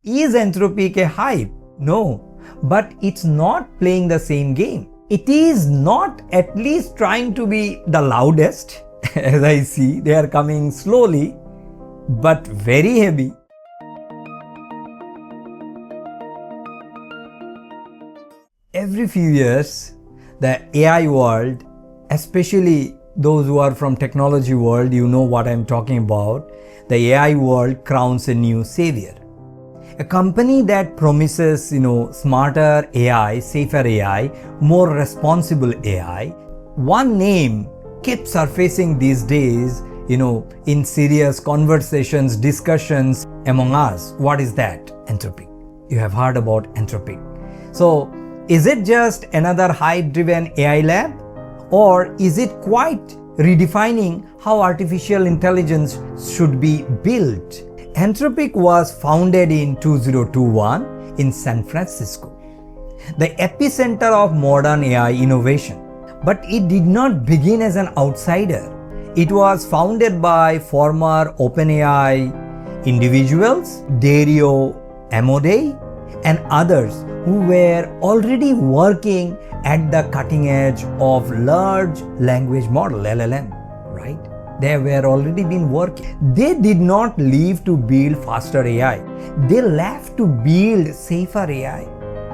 Is Anthropic a hype? No, but it's not playing the same game. It is not at least trying to be the loudest. As I see, they are coming slowly, but very heavy. Every few years, the AI world, especially those who are from technology world, you know what I'm talking about, the AI world crowns a new savior. A company that promises, smarter AI, safer AI, more responsible AI. One name keeps surfacing these days, in serious conversations, discussions among us. What is that? Anthropic. You have heard about Anthropic. So, is it just another hype-driven AI lab? Or is it quite redefining how artificial intelligence should be built? Anthropic was founded in 2021 in San Francisco, the epicenter of modern AI innovation. But it did not begin as an outsider. It was founded by former OpenAI individuals, Dario Amodei, and others who were already working at the cutting edge of large language model, LLM, right? They were already been working. They did not leave to build faster AI. They left to build safer AI.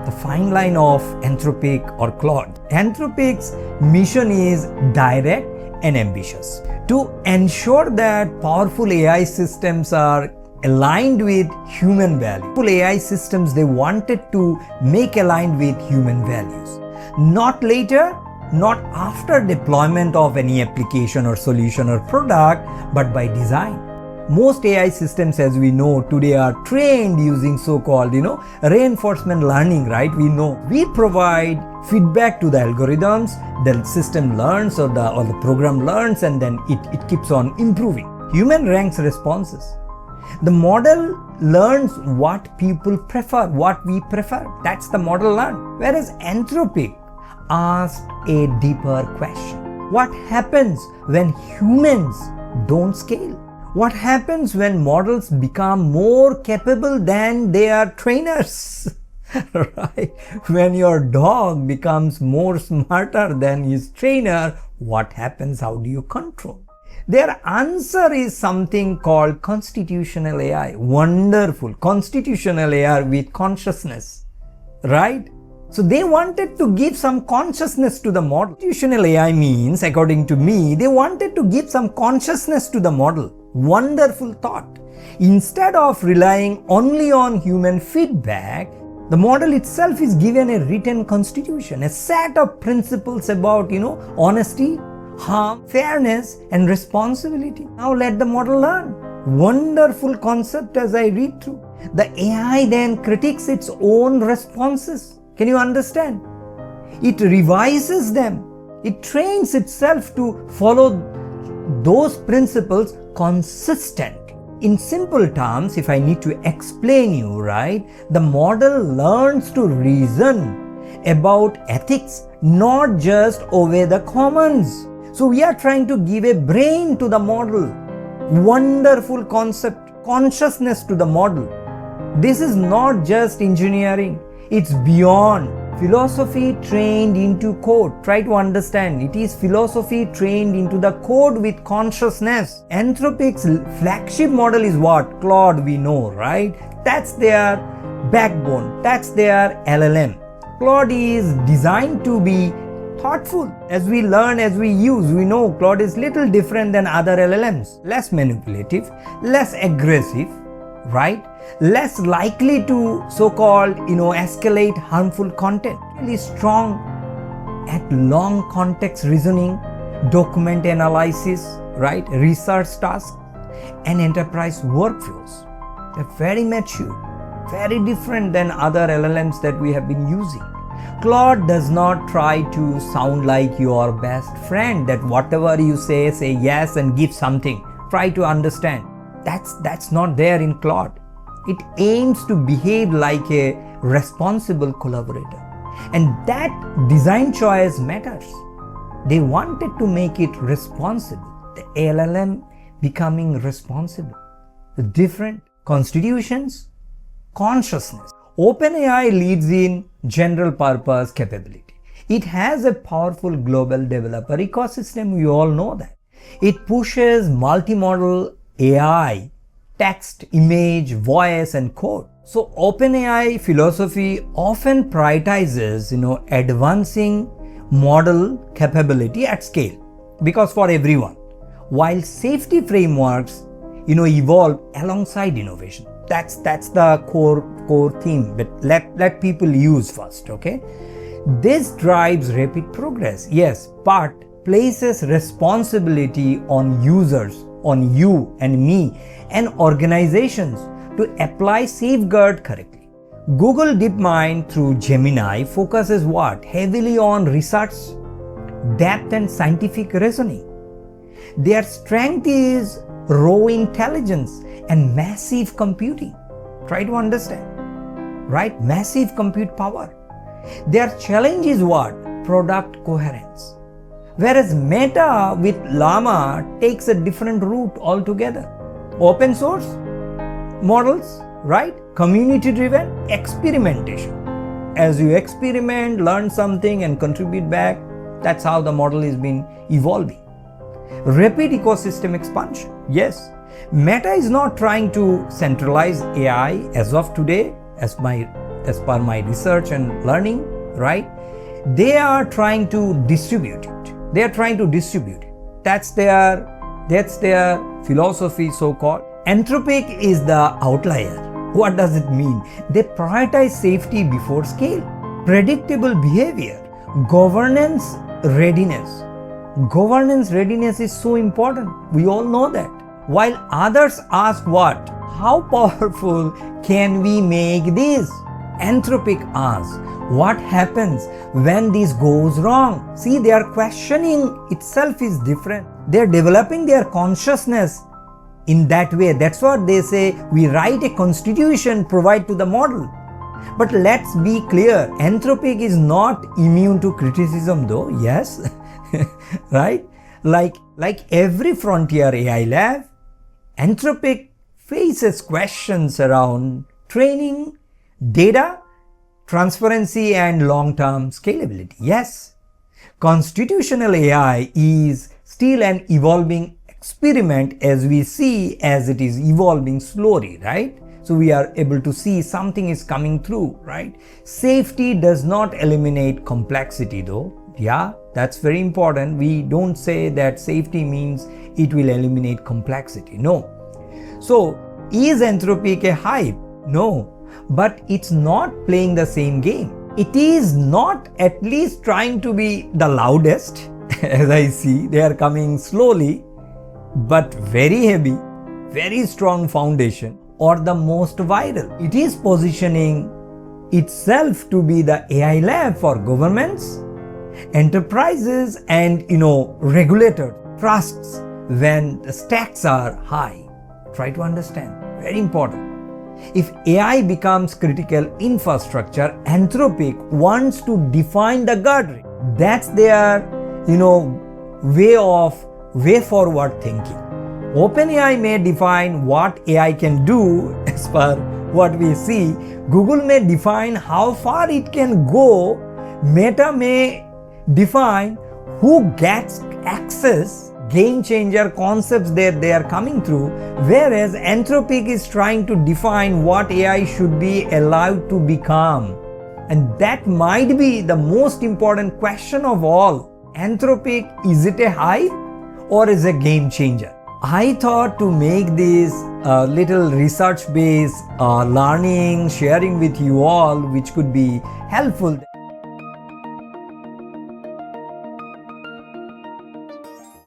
The fine line of Anthropic or Claude. Anthropic's mission is direct and ambitious. To ensure that powerful AI systems are aligned with human values. Powerful AI systems they wanted to make aligned with human values. Not later, not after deployment of any application or solution or product, but by design. Most AI systems, as we know today, are trained using so-called, reinforcement learning, right? We provide feedback to the algorithms, the system learns or the program learns, and then it keeps on improving. Human ranks responses. The model learns what people prefer, what we prefer. That's the model learn. Whereas Anthropic asked a deeper question. What happens when humans don't scale? What happens when models become more capable than their trainers? Right? When your dog becomes more smarter than his trainer, what happens? How do you control? Their answer is something called constitutional AI. Wonderful. Constitutional AI with consciousness. Right? So they wanted to give some consciousness to the model. Constitutional AI means, according to me, they wanted to give some consciousness to the model. Wonderful thought. Instead of relying only on human feedback, the model itself is given a written constitution, a set of principles about, honesty, harm, fairness, and responsibility. Now let the model learn. Wonderful concept as I read through. The AI then critiques its own responses. Can you understand? It revises them. It trains itself to follow those principles consistently. In simple terms, if I need to explain you, right, the model learns to reason about ethics, not just obey the commands. So we are trying to give a brain to the model. Wonderful concept, consciousness to the model. This is not just engineering. It's beyond. Philosophy trained into code. Try to understand. It is philosophy trained into the code with consciousness. Anthropic's flagship model is what? Claude, we know, right? That's their backbone. That's their LLM. Claude is designed to be thoughtful. As we learn, as we use, we know Claude is little different than other LLMs. Less manipulative, less aggressive, right? Less likely to so-called, escalate harmful content. Really strong at long context reasoning, document analysis, right? Research tasks, and enterprise workflows. They're very mature, very different than other LLMs that we have been using. Claude does not try to sound like your best friend, that whatever you say yes and give something. Try to understand. That's not there in Claude. It aims to behave like a responsible collaborator. And that design choice matters. They wanted to make it responsible. The LLM becoming responsible. The different constitutions, consciousness. OpenAI leads in general purpose capability. It has a powerful global developer ecosystem, we all know that. It pushes multimodal AI, text, image, voice and code. So OpenAI philosophy often prioritizes, advancing model capability at scale, because for everyone, while safety frameworks, evolve alongside innovation. That's the core theme, but let people use first, okay? This drives rapid progress, yes, but places responsibility on users, on you and me and organizations to apply safeguard correctly. Google DeepMind through Gemini focuses what? Heavily on research, depth and scientific reasoning. Their strength is raw intelligence and massive computing. Try to understand, right? Massive compute power. Their challenge is what? Product coherence. Whereas Meta with LLaMA takes a different route altogether. Open source models, right? Community driven experimentation. As you experiment, learn something and contribute back, that's how the model is been evolving. Rapid ecosystem expansion. Yes, Meta is not trying to centralize AI as of today, as per my research and learning, right? They are trying to distribute it. They are trying to distribute it. That's their philosophy, so-called. Anthropic is the outlier. What does it mean? They prioritize safety before scale, predictable behavior, governance readiness. Governance readiness is so important. We all know that. While others ask what? How powerful can we make this? Anthropic asks, what happens when this goes wrong? See, their questioning itself is different. They're developing their consciousness in that way. That's what they say, we write a constitution, provide to the model. But let's be clear, Anthropic is not immune to criticism though, yes, right? Like every frontier AI lab, Anthropic faces questions around training, data, transparency and long-term scalability. Yes, constitutional AI is still an evolving experiment as we see as it is evolving slowly, right? So we are able to see something is coming through, right? Safety does not eliminate complexity though. Yeah, that's very important. We don't say that safety means it will eliminate complexity. No. So is Anthropic a hype? No. But it's not playing the same game. It is not at least trying to be the loudest. As I see, they are coming slowly, but very heavy, very strong foundation, or the most viral. It is positioning itself to be the AI lab for governments, enterprises and regulators, trusts when the stakes are high. Try to understand, very important. If AI becomes critical infrastructure, Anthropic wants to define the guardrail. That's their, way forward thinking. OpenAI may define what AI can do as per what we see. Google may define how far it can go. Meta may define who gets access. Game changer concepts they are coming through, whereas Anthropic is trying to define what AI should be allowed to become. And that might be the most important question of all. Anthropic, is it a hype or is a game changer? I thought to make this little research based learning, sharing with you all, which could be helpful.